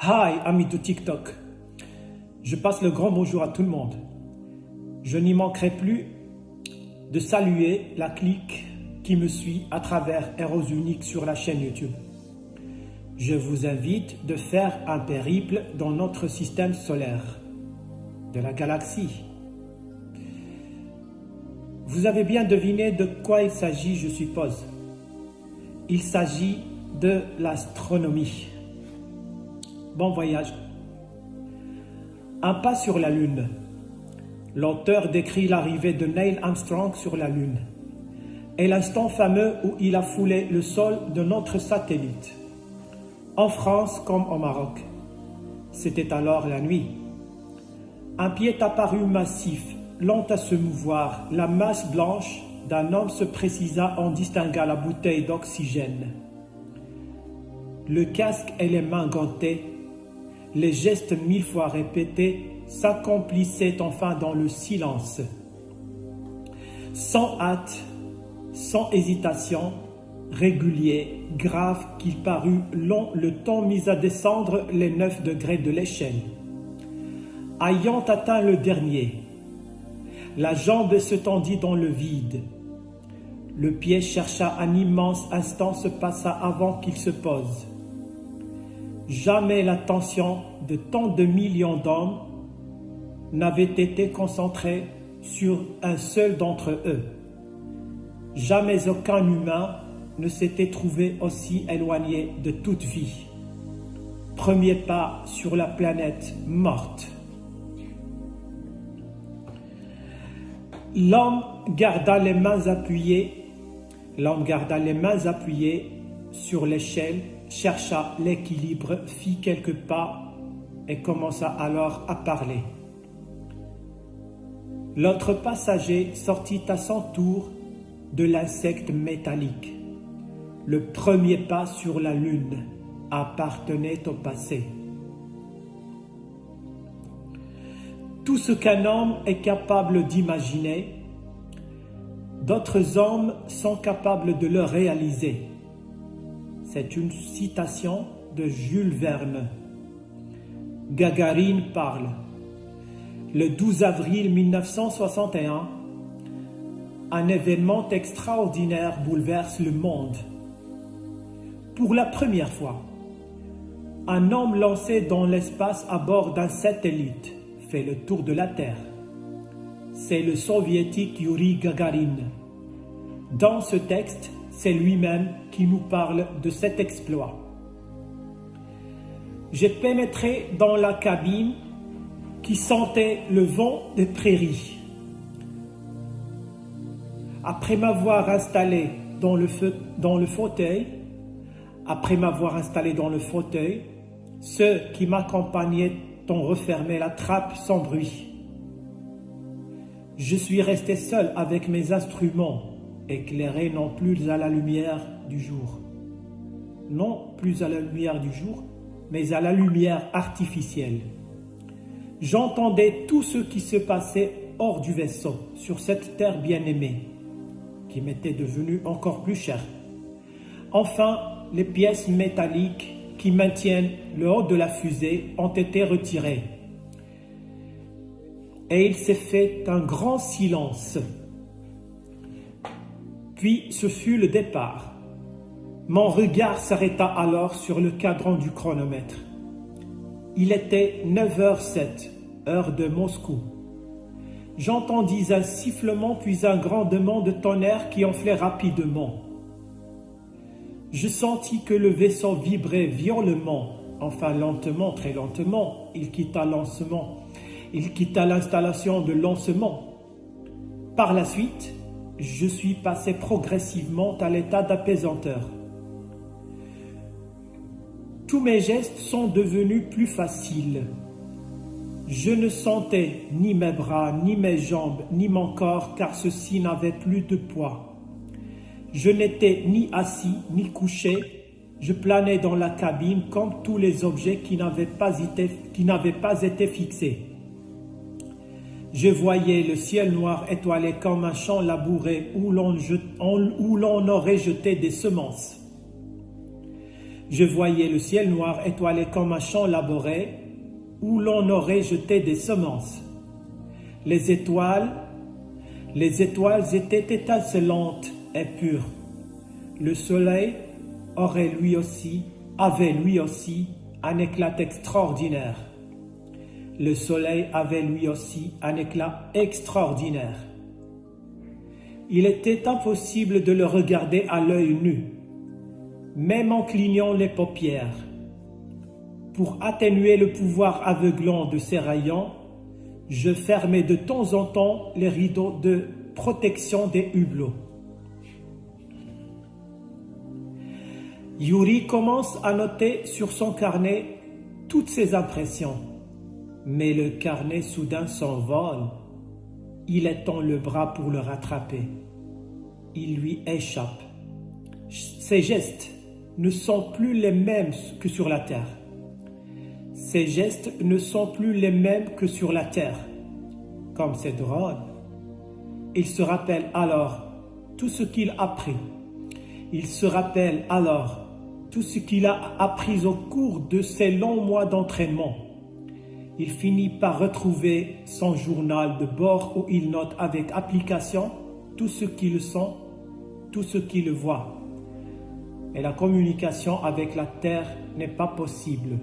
Hi, amis de TikTok. Je passe le grand bonjour à tout le monde. Je n'y manquerai plus de saluer la clique qui me suit à travers Héros Unique sur la chaîne YouTube. Je vous invite de faire un périple dans notre système solaire, de la galaxie. Vous avez bien deviné de quoi il s'agit, je suppose. Il s'agit de l'astronomie. Bon voyage. Un pas sur la Lune. L'auteur décrit l'arrivée de Neil Armstrong sur la Lune et l'instant fameux où il a foulé le sol de notre satellite. En France comme au Maroc. C'était alors la nuit. Un pied est apparu massif, lent à se mouvoir. La masse blanche d'un homme se précisa en distingua la bouteille d'oxygène. Le casque et les mains gantées, les gestes 1000 fois répétés s'accomplissaient enfin dans le silence. Sans hâte, sans hésitation, régulier, grave qu'il parut long le temps mis à descendre les 9 degrés de l'échelle. Ayant atteint le dernier, la jambe se tendit dans le vide. Le pied chercha un immense instant se passa avant qu'il se pose. Jamais l'attention de tant de millions d'hommes n'avait été concentrée sur un seul d'entre eux. Jamais aucun humain ne s'était trouvé aussi éloigné de toute vie. Premier pas sur la planète morte. L'homme garda les mains appuyées sur l'échelle, chercha l'équilibre, fit quelques pas et commença alors à parler. L'autre passager sortit à son tour de l'insecte métallique. Le premier pas sur la Lune appartenait au passé. Tout ce qu'un homme est capable d'imaginer, d'autres hommes sont capables de le réaliser. C'est une citation de Jules Verne. Gagarine parle. Le 12 avril 1961, un événement extraordinaire bouleverse le monde. Pour la première fois, un homme lancé dans l'espace à bord d'un satellite fait le tour de la Terre. C'est le soviétique Yuri Gagarin. Dans ce texte, c'est lui-même qui nous parle de cet exploit. J'ai pénétré dans la cabine qui sentait le vent des prairies. Après m'avoir installé dans le fauteuil, ceux qui m'accompagnaient ont refermé la trappe sans bruit. Je suis resté seul avec mes instruments, éclairés non plus à la lumière du jour. Non plus à la lumière du jour, mais à la lumière artificielle. J'entendais tout ce qui se passait hors du vaisseau, sur cette terre bien-aimée, qui m'était devenue encore plus chère. Enfin, les pièces métalliques qui maintiennent le haut de la fusée ont été retirées. Et il s'est fait un grand silence. Puis ce fut le départ. Mon regard s'arrêta alors sur le cadran du chronomètre. Il était 9h07, heure de Moscou. J'entendis un sifflement puis un grondement de tonnerre qui enflait rapidement. Je sentis que le vaisseau vibrait violemment, enfin lentement, très lentement. Il quitta l'installation de lancement. Par la suite, je suis passé progressivement à l'état d'apaisanteur. Tous mes gestes sont devenus plus faciles. Je ne sentais ni mes bras, ni mes jambes, ni mon corps, car ceux-ci n'avaient plus de poids. Je n'étais ni assis, ni couché. Je planais dans la cabine comme tous les objets qui n'avaient pas été fixés. Je voyais le ciel noir étoilé comme un champ labouré où l'on aurait jeté des semences. Je voyais le ciel noir étoilé comme un champ labouré où l'on aurait jeté des semences. Les étoiles étaient étincelantes et pures. Le soleil avait lui aussi un éclat extraordinaire. Le soleil avait lui aussi un éclat extraordinaire. Il était impossible de le regarder à l'œil nu, même en clignant les paupières. Pour atténuer le pouvoir aveuglant de ces rayons, je fermais de temps en temps les rideaux de protection des hublots. Yuri commence à noter sur son carnet toutes ses impressions, mais le carnet soudain s'envole. Il étend le bras pour le rattraper. Il lui échappe. Ses gestes ne sont plus les mêmes que sur la terre. Ses gestes ne sont plus les mêmes que sur la terre. Comme c'est drôle. Il se rappelle alors tout ce qu'il a appris. Il se rappelle alors tout ce qu'il a appris au cours de ces longs mois d'entraînement. Il finit par retrouver son journal de bord où il note avec application tout ce qu'il sent, tout ce qu'il voit. Et la communication avec la terre n'est pas possible.